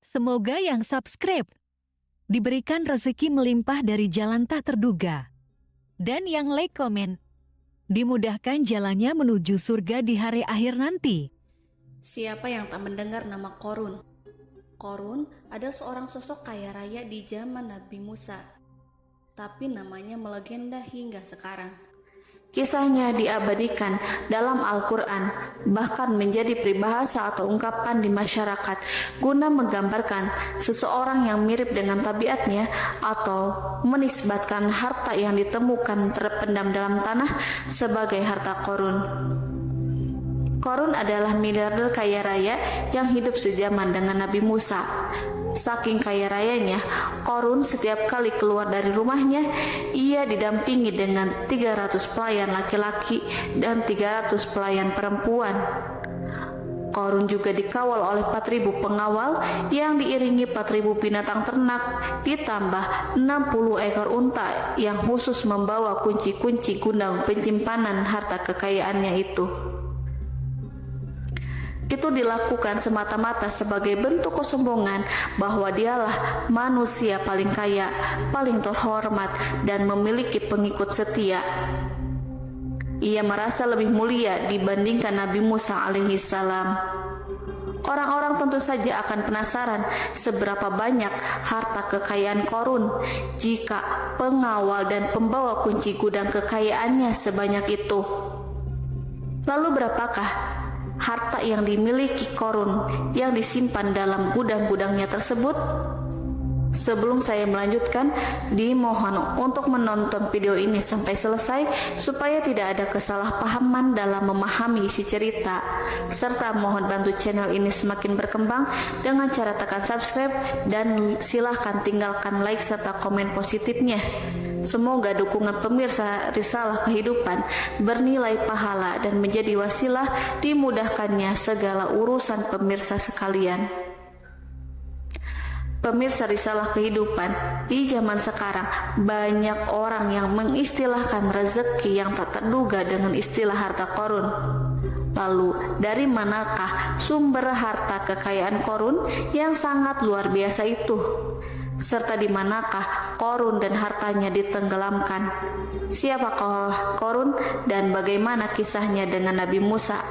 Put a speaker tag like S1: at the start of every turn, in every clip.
S1: Semoga yang subscribe diberikan rezeki melimpah dari jalan tak terduga. Dan yang like komen, dimudahkan jalannya menuju surga di hari akhir nanti.
S2: Siapa yang tak mendengar nama Qorun? Qorun adalah seorang sosok kaya raya di zaman Nabi Musa, tapi namanya melegenda hingga sekarang. Kisahnya diabadikan dalam Al-Quran, bahkan menjadi peribahasa atau ungkapan di masyarakat guna menggambarkan seseorang yang mirip dengan tabiatnya atau menisbatkan harta yang ditemukan terpendam dalam tanah sebagai harta Qorun. Qorun adalah miliarder kaya raya yang hidup sejaman dengan Nabi Musa. Saking kaya rayanya, Qorun setiap kali keluar dari rumahnya, ia didampingi dengan 300 pelayan laki-laki dan 300 pelayan perempuan. Qorun juga dikawal oleh 4.000 pengawal yang diiringi 4.000 binatang ternak, ditambah 60 ekor unta yang khusus membawa kunci-kunci gudang penyimpanan harta kekayaannya itu. Itu dilakukan semata-mata sebagai bentuk kesombongan bahwa dialah manusia paling kaya, paling terhormat, dan memiliki pengikut setia. Ia merasa lebih mulia dibandingkan Nabi Musa alaihissalam. Orang-orang tentu saja akan penasaran seberapa banyak harta kekayaan Qorun jika pengawal dan pembawa kunci gudang kekayaannya sebanyak itu. Lalu berapakah harta yang dimiliki Qorun yang disimpan dalam gudang-gudangnya tersebut? Sebelum saya melanjutkan, dimohon untuk menonton video ini sampai selesai supaya tidak ada kesalahpahaman dalam memahami isi cerita, serta mohon bantu channel ini semakin berkembang dengan cara tekan subscribe dan silahkan tinggalkan like serta komen positifnya. Semoga dukungan pemirsa Risalah Kehidupan bernilai pahala dan menjadi wasilah dimudahkannya segala urusan pemirsa sekalian. Pemirsa Risalah Kehidupan, di zaman sekarang banyak orang yang mengistilahkan rezeki yang tak terduga dengan istilah harta Qorun. Lalu dari manakah sumber harta kekayaan Qorun yang sangat luar biasa itu? Serta di manakah Qorun dan hartanya ditenggelamkan? Siapakah Qorun dan bagaimana kisahnya dengan Nabi Musa?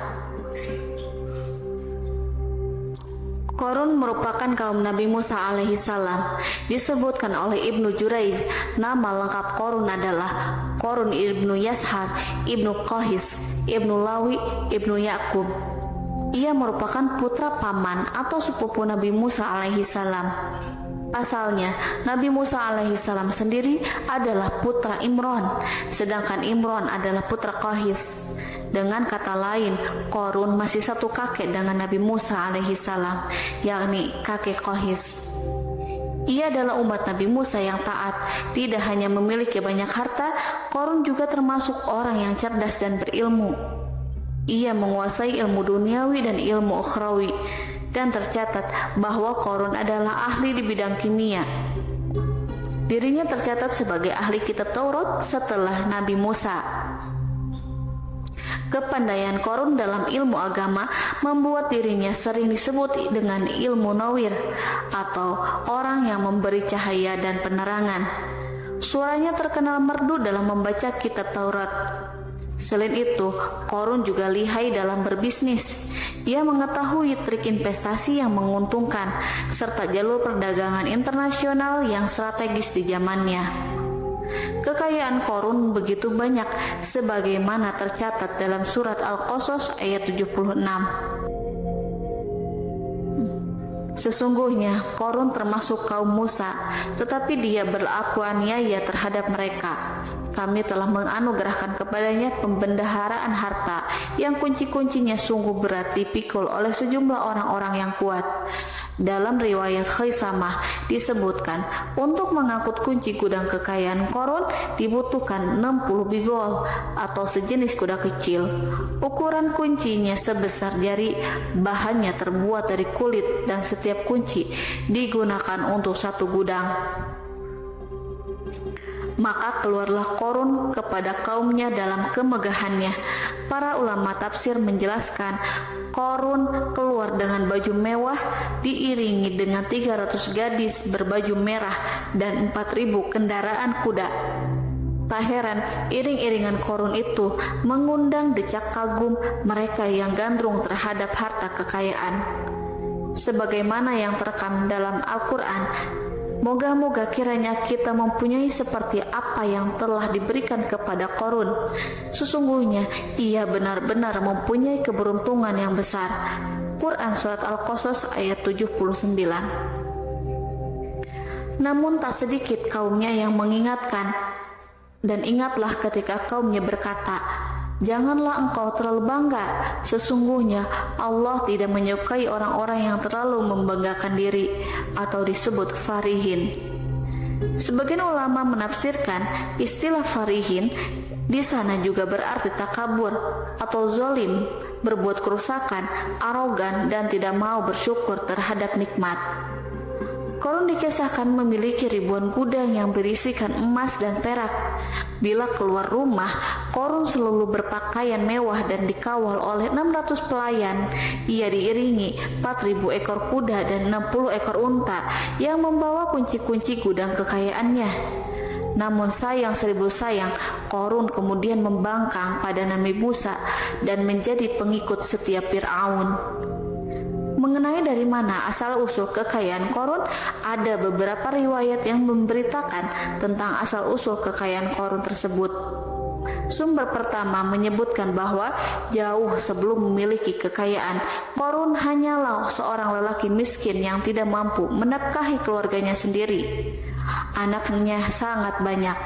S2: Qorun merupakan kaum Nabi Musa alaihissalam. Disebutkan oleh Ibnu Jurayj, nama lengkap Qorun adalah Qorun ibnu Yashar, ibnu Qahis, ibnu Lawi, ibnu Yakub. Ia merupakan putra paman atau sepupu Nabi Musa alaihissalam. Pasalnya, Nabi Musa alaihissalam sendiri adalah putra Imron, sedangkan Imron adalah putra Qahis. Dengan kata lain, Qorun masih satu kakek dengan Nabi Musa alaihissalam, yakni kakek Qahis. Ia adalah umat Nabi Musa yang taat. Tidak hanya memiliki banyak harta, Qorun juga termasuk orang yang cerdas dan berilmu. Ia menguasai ilmu duniawi dan ilmu ukhrawi, dan tercatat bahwa Qorun adalah ahli di bidang kimia. Dirinya tercatat sebagai ahli kitab Taurat setelah Nabi Musa. Kepandaian Qorun dalam ilmu agama membuat dirinya sering disebut dengan ilmu nawir atau orang yang memberi cahaya dan penerangan. Suaranya terkenal merdu dalam membaca kitab Taurat. Selain itu, Qorun juga lihai dalam berbisnis. Ia mengetahui trik investasi yang menguntungkan serta jalur perdagangan internasional yang strategis di zamannya. Kekayaan Qorun begitu banyak sebagaimana tercatat dalam surat Al-Qasas ayat 76. Sesungguhnya Qorun termasuk kaum Musa, tetapi dia berlaku aniaya terhadap mereka. Kami telah menganugerahkan kepadanya pembendaharaan harta yang kunci-kuncinya sungguh berat dipikul oleh sejumlah orang-orang yang kuat. Dalam riwayat Khaisamah disebutkan, untuk mengangkut kunci gudang kekayaan Qorun dibutuhkan 60 bigol atau sejenis kuda kecil. Ukuran kuncinya sebesar jari, bahannya terbuat dari kulit dan setiap kunci digunakan untuk satu gudang. Maka keluarlah Korun kepada kaumnya dalam kemegahannya. Para ulama tafsir menjelaskan, Korun keluar dengan baju mewah, diiringi dengan 300 gadis berbaju merah dan 4.000 kendaraan kuda. Tak heran, iring-iringan Korun itu mengundang decak kagum mereka yang gandrung terhadap harta kekayaan. Sebagaimana yang terekam dalam Al-Quran, moga-moga kiranya kita mempunyai seperti apa yang telah diberikan kepada Korun. Sesungguhnya ia benar-benar mempunyai keberuntungan yang besar. Quran Surat Al-Qasas ayat 79. Namun tak sedikit kaumnya yang mengingatkan, dan ingatlah ketika kaumnya berkata, janganlah engkau terlalu bangga. Sesungguhnya Allah tidak menyukai orang-orang yang terlalu membanggakan diri atau disebut farihin. Sebagian ulama menafsirkan istilah farihin di sana juga berarti takabur atau zolim, berbuat kerusakan, arogan, dan tidak mau bersyukur terhadap nikmat. Korun dikisahkan memiliki ribuan gudang yang berisikan emas dan perak. Bila keluar rumah, Korun selalu berpakaian mewah dan dikawal oleh 600 pelayan. Ia diiringi 4.000 ekor kuda dan 60 ekor unta yang membawa kunci-kunci gudang kekayaannya. Namun sayang seribu sayang, Korun kemudian membangkang pada Nabi Musa dan menjadi pengikut setia Fir'aun. Mengenai dari mana asal-usul kekayaan Korun, ada beberapa riwayat yang memberitakan tentang asal-usul kekayaan Korun tersebut. Sumber pertama menyebutkan bahwa jauh sebelum memiliki kekayaan, Korun hanyalah seorang lelaki miskin yang tidak mampu menafkahi keluarganya sendiri. Anaknya sangat banyak.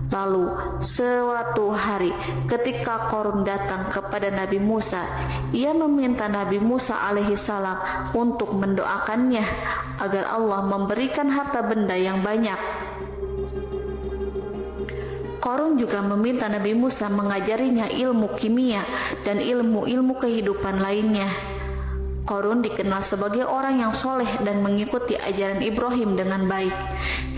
S2: Lalu suatu hari ketika Korun datang kepada Nabi Musa, ia meminta Nabi Musa alaihissalam untuk mendoakannya agar Allah memberikan harta benda yang banyak. Korun juga meminta Nabi Musa mengajarinya ilmu kimia dan ilmu-ilmu kehidupan lainnya. Korun dikenal sebagai orang yang soleh dan mengikuti ajaran Ibrahim dengan baik,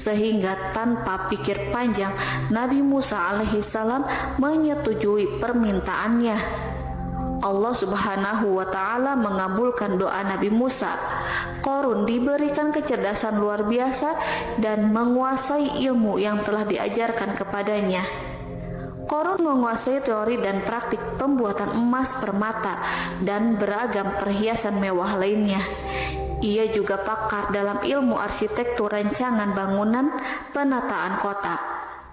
S2: sehingga tanpa pikir panjang Nabi Musa alaihissalam menyetujui permintaannya. Allah Subhanahu wa Ta'ala mengabulkan doa Nabi Musa. Korun diberikan kecerdasan luar biasa dan menguasai ilmu yang telah diajarkan kepadanya. Korun menguasai teori dan praktik pembuatan emas permata dan beragam perhiasan mewah lainnya. Ia juga pakar dalam ilmu arsitektur, rancangan bangunan, penataan kota,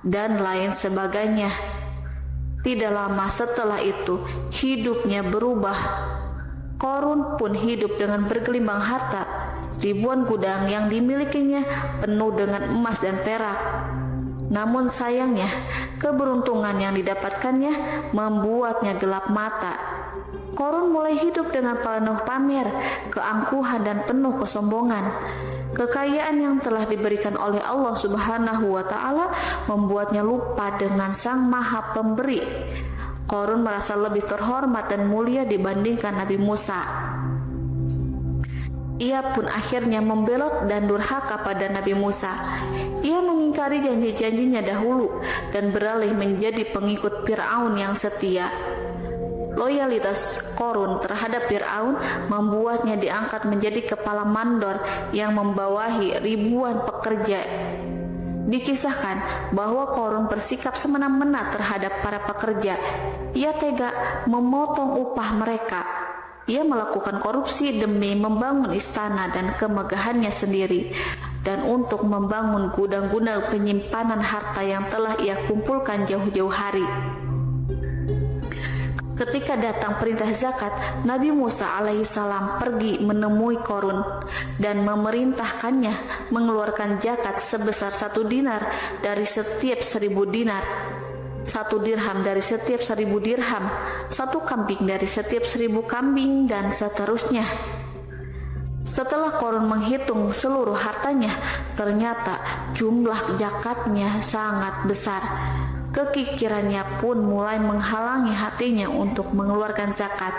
S2: dan lain sebagainya. Tidak lama setelah itu, hidupnya berubah. Korun pun hidup dengan bergelimbang harta. Ribuan gudang yang dimilikinya penuh dengan emas dan perak. Namun sayangnya, keberuntungan yang didapatkannya membuatnya gelap mata. Korun mulai hidup dengan penuh pamer, keangkuhan, dan penuh kesombongan. Kekayaan yang telah diberikan oleh Allah Subhanahu wa Ta'ala membuatnya lupa dengan Sang Maha Pemberi. Korun merasa lebih terhormat dan mulia dibandingkan Nabi Musa. Ia pun akhirnya membelot dan durhaka pada Nabi Musa. Ia mengingkari janji-janjinya dahulu dan beralih menjadi pengikut Fir'aun yang setia. Loyalitas Korun terhadap Fir'aun membuatnya diangkat menjadi kepala mandor yang membawahi ribuan pekerja. Dikisahkan bahwa Korun bersikap semena-mena terhadap para pekerja. Ia tega memotong upah mereka. Ia melakukan korupsi demi membangun istana dan kemegahannya sendiri, dan untuk membangun gudang-gudang penyimpanan harta yang telah ia kumpulkan jauh-jauh hari. Ketika datang perintah zakat, Nabi Musa alaihissalam pergi menemui Korun dan memerintahkannya mengeluarkan zakat sebesar 1 dinar dari setiap 1000 dinar, 1 dirham dari setiap 1000 dirham, 1 kambing dari setiap 1000 kambing, dan seterusnya. Setelah Korun menghitung seluruh hartanya, ternyata jumlah zakatnya sangat besar. Kekikirannya pun mulai menghalangi hatinya untuk mengeluarkan zakat.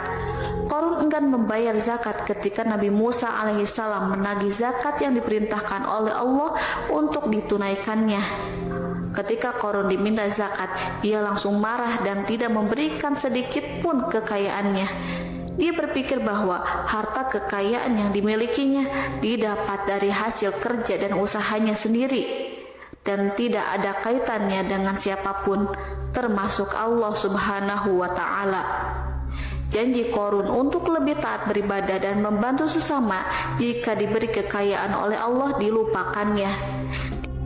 S2: Korun enggan membayar zakat ketika Nabi Musa alaihissalam menagih zakat yang diperintahkan oleh Allah untuk ditunaikannya. Ketika Korun diminta zakat, ia langsung marah dan tidak memberikan sedikit pun kekayaannya. Dia berpikir bahwa harta kekayaan yang dimilikinya didapat dari hasil kerja dan usahanya sendiri, dan tidak ada kaitannya dengan siapapun, termasuk Allah Subhanahu wa Ta'ala. Janji Korun untuk lebih taat beribadah dan membantu sesama jika diberi kekayaan oleh Allah dilupakannya.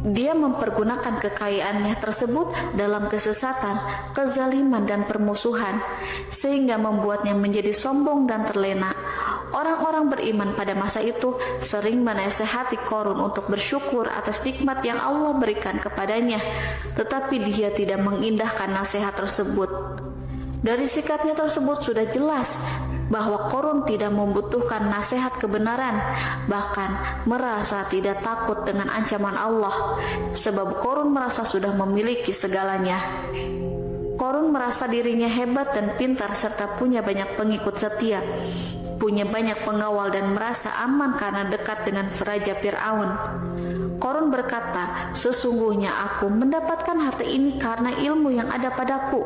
S2: Dia mempergunakan kekayaannya tersebut dalam kesesatan, kezaliman, dan permusuhan, sehingga membuatnya menjadi sombong dan terlena. Orang-orang beriman pada masa itu sering menasehati Korun untuk bersyukur atas nikmat yang Allah berikan kepadanya, tetapi dia tidak mengindahkan nasihat tersebut. Dari sikapnya tersebut sudah jelas bahwa Korun tidak membutuhkan nasihat kebenaran, bahkan merasa tidak takut dengan ancaman Allah, sebab Korun merasa sudah memiliki segalanya. Korun merasa dirinya hebat dan pintar serta punya banyak pengikut setia, punya banyak pengawal dan merasa aman karena dekat dengan Raja Fir'aun. Korun berkata, "Sesungguhnya aku mendapatkan harta ini karena ilmu yang ada padaku."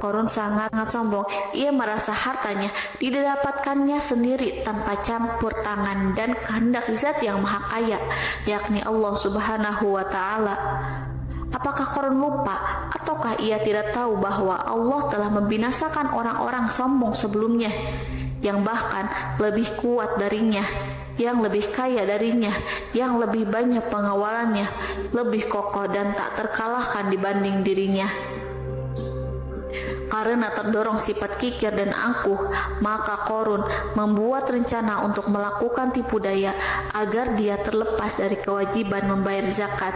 S2: Korun sangat sombong. Ia merasa hartanya didapatkannya sendiri tanpa campur tangan dan kehendak Zat yang Maha Kaya, yakni Allah Subhanahu wa Ta'ala. Apakah Korun lupa ataukah ia tidak tahu bahwa Allah telah membinasakan orang-orang sombong sebelumnya, yang bahkan lebih kuat darinya, yang lebih kaya darinya, yang lebih banyak pengawalannya, lebih kokoh dan tak terkalahkan dibanding dirinya? Karena terdorong sifat kikir dan angkuh, maka Korun membuat rencana untuk melakukan tipu daya agar dia terlepas dari kewajiban membayar zakat.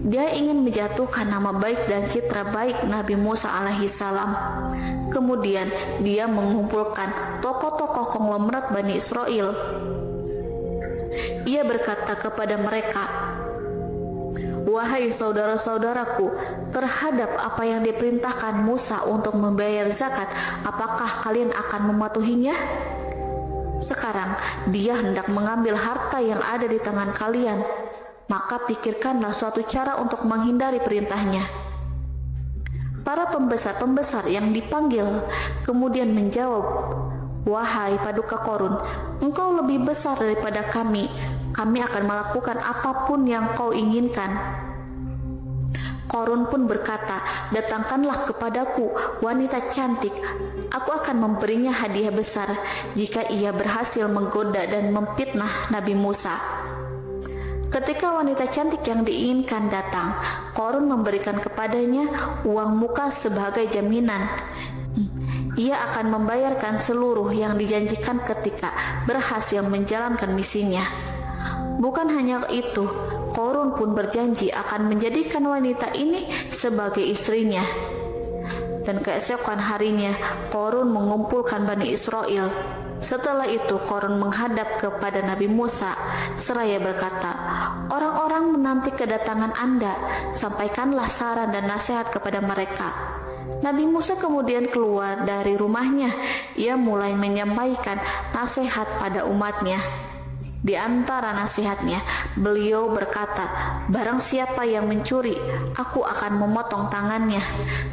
S2: Dia ingin menjatuhkan nama baik dan citra baik Nabi Musa alaihissalam. Kemudian dia mengumpulkan tokoh-tokoh konglomerat Bani Israel. Ia berkata kepada mereka, "Wahai saudara-saudaraku, terhadap apa yang diperintahkan Musa untuk membayar zakat, apakah kalian akan mematuhinya? Sekarang dia hendak mengambil harta yang ada di tangan kalian, maka pikirkanlah suatu cara untuk menghindari perintahnya." Para pembesar-pembesar yang dipanggil kemudian menjawab, "Wahai Paduka Korun, engkau lebih besar daripada kami. Kami akan melakukan apapun yang kau inginkan." Korun pun berkata, "Datangkanlah kepadaku wanita cantik. Aku akan memberinya hadiah besar jika ia berhasil menggoda dan memfitnah Nabi Musa." Ketika wanita cantik yang diinginkan datang, Korun memberikan kepadanya uang muka sebagai jaminan. Ia akan membayarkan seluruh yang dijanjikan ketika berhasil menjalankan misinya. Bukan hanya itu, Korun pun berjanji akan menjadikan wanita ini sebagai istrinya. Dan keesokan harinya, Korun mengumpulkan Bani Israel. Setelah itu, Korun menghadap kepada Nabi Musa seraya berkata, "Orang-orang menanti kedatangan Anda, sampaikanlah saran dan nasihat kepada mereka." Nabi Musa kemudian keluar dari rumahnya. Ia mulai menyampaikan nasihat pada umatnya. Di antara nasihatnya, beliau berkata, "Barang siapa yang mencuri, aku akan memotong tangannya.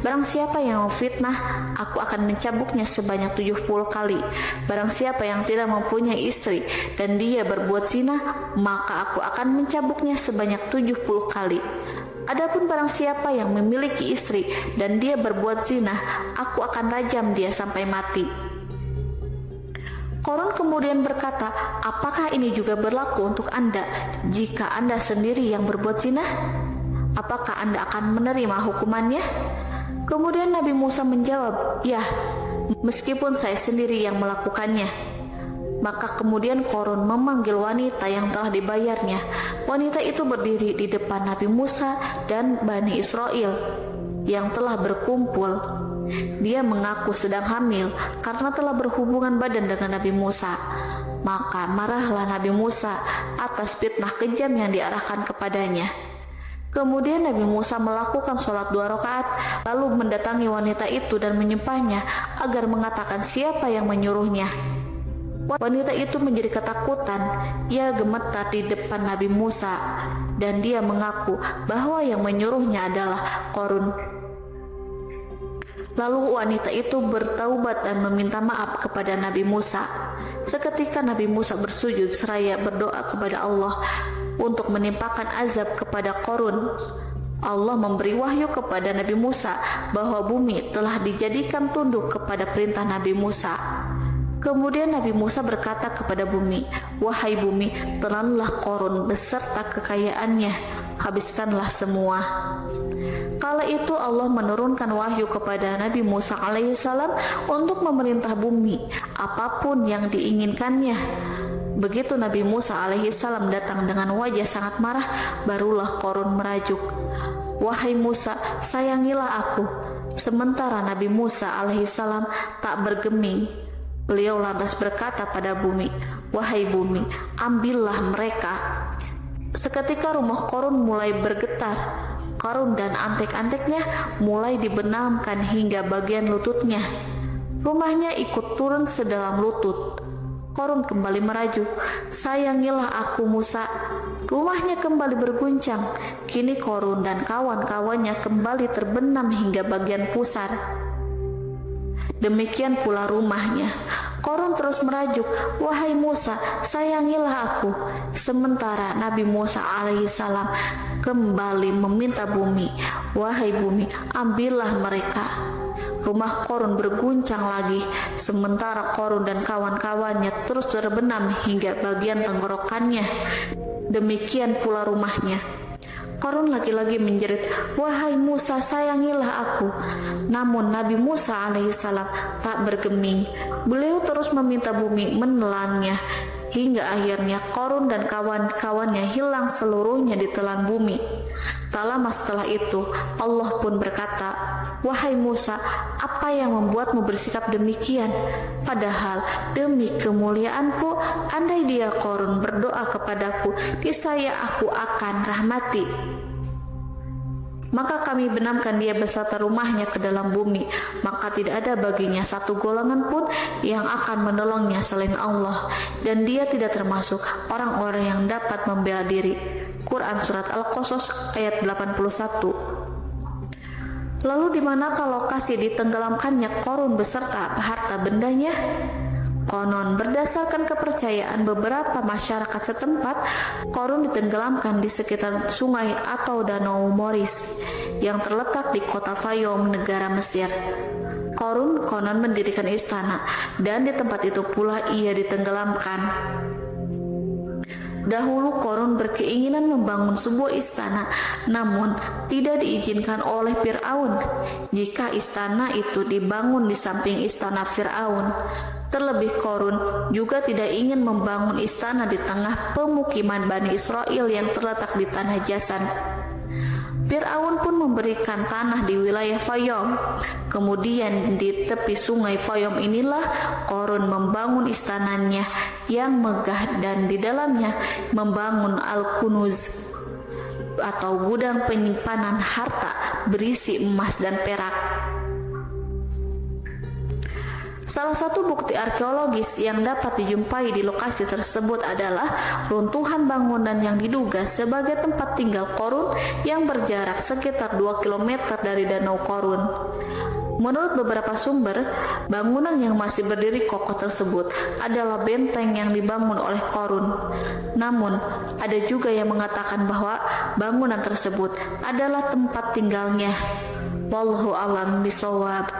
S2: Barang siapa yang memfitnah, aku akan mencambuknya sebanyak 70 kali. Barang siapa yang tidak mempunyai istri dan dia berbuat zina, maka aku akan mencambuknya sebanyak 70 kali. Adapun barang siapa yang memiliki istri dan dia berbuat zina, aku akan rajam dia sampai mati." Korun kemudian berkata, "Apakah ini juga berlaku untuk Anda jika Anda sendiri yang berbuat zina? Apakah Anda akan menerima hukumannya?" Kemudian Nabi Musa menjawab, "Ya, meskipun saya sendiri yang melakukannya." Maka kemudian Korun memanggil wanita yang telah dibayarnya. Wanita itu berdiri di depan Nabi Musa dan Bani Israel yang telah berkumpul. Dia mengaku sedang hamil karena telah berhubungan badan dengan Nabi Musa. Maka marahlah Nabi Musa atas fitnah kejam yang diarahkan kepadanya. Kemudian Nabi Musa melakukan sholat 2 rakaat, lalu mendatangi wanita itu dan menyumpahnya agar mengatakan siapa yang menyuruhnya. Wanita itu menjadi ketakutan. Ia gemetar di depan Nabi Musa dan dia mengaku bahwa yang menyuruhnya adalah Qarun. Lalu wanita itu bertaubat dan meminta maaf kepada Nabi Musa. Seketika Nabi Musa bersujud seraya berdoa kepada Allah untuk menimpakan azab kepada Qarun. Allah memberi wahyu kepada Nabi Musa bahwa bumi telah dijadikan tunduk kepada perintah Nabi Musa. Kemudian Nabi Musa berkata kepada bumi, "Wahai bumi, telanlah Qarun beserta kekayaannya, habiskanlah semua." Kala itu Allah menurunkan wahyu kepada Nabi Musa alaihissalam untuk memerintah bumi apapun yang diinginkannya. Begitu Nabi Musa alaihissalam datang dengan wajah sangat marah, barulah Qarun merajuk, "Wahai Musa, sayangilah aku." Sementara Nabi Musa alaihissalam tak bergeming. Beliau lantas berkata pada bumi, "Wahai bumi, ambillah mereka." Seketika rumah Qarun mulai bergetar. Qarun dan antek-anteknya mulai dibenamkan hingga bagian lututnya. Rumahnya ikut turun sedalam lutut. Qarun kembali merajuk, "Sayangilah aku Musa." Rumahnya kembali berguncang. Kini Qarun dan kawan-kawannya kembali terbenam hingga bagian pusar. Demikian pula rumahnya. Qarun terus merajuk, "Wahai Musa, sayangilah aku." Sementara Nabi Musa alaihissalam kembali meminta bumi, "Wahai bumi, ambillah mereka." Rumah Qarun berguncang lagi, sementara Qarun dan kawan-kawannya terus terbenam hingga bagian tenggorokannya. Demikian pula rumahnya. Qarun lagi-lagi menjerit, "Wahai Musa, sayangilah aku." Namun Nabi Musa alaihissalam tak bergeming. Beliau terus meminta bumi menelannya, hingga akhirnya Qarun dan kawan-kawannya hilang seluruhnya ditelan bumi. Tak lama setelah itu Allah pun berkata, "Wahai Musa, apa yang membuatmu bersikap demikian? Padahal demi kemuliaanku, andai dia Qarun berdoa kepadaku, niscaya aku akan rahmati. Maka kami benamkan dia beserta rumahnya ke dalam bumi, maka tidak ada baginya satu golongan pun yang akan menolongnya selain Allah, dan dia tidak termasuk orang-orang yang dapat membela diri." Quran Surat Al-Qasas ayat 81. Lalu di manakah lokasi ditenggelamkannya Qarun beserta harta bendanya? Konon berdasarkan kepercayaan beberapa masyarakat setempat, Qarun ditenggelamkan di sekitar sungai atau danau Moris yang terletak di kota Fayum, negara Mesir. Qarun konon mendirikan istana dan di tempat itu pula ia ditenggelamkan. Dahulu Qarun berkeinginan membangun sebuah istana, namun tidak diizinkan oleh Fir'aun jika istana itu dibangun di samping istana Fir'aun. Terlebih Qarun juga tidak ingin membangun istana di tengah pemukiman Bani Israel yang terletak di tanah Jasan. Fir'aun pun memberikan tanah di wilayah Fayum. Kemudian di tepi sungai Fayum inilah Qarun membangun istananya yang megah dan di dalamnya membangun Al-Kunuz atau gudang penyimpanan harta berisi emas dan perak. Salah satu bukti arkeologis yang dapat dijumpai di lokasi tersebut adalah runtuhan bangunan yang diduga sebagai tempat tinggal Qarun yang berjarak sekitar 2 km dari Danau Qarun. Menurut beberapa sumber, bangunan yang masih berdiri kokoh tersebut adalah benteng yang dibangun oleh Qarun. Namun, ada juga yang mengatakan bahwa bangunan tersebut adalah tempat tinggalnya. Wallahu a'lam bishawab.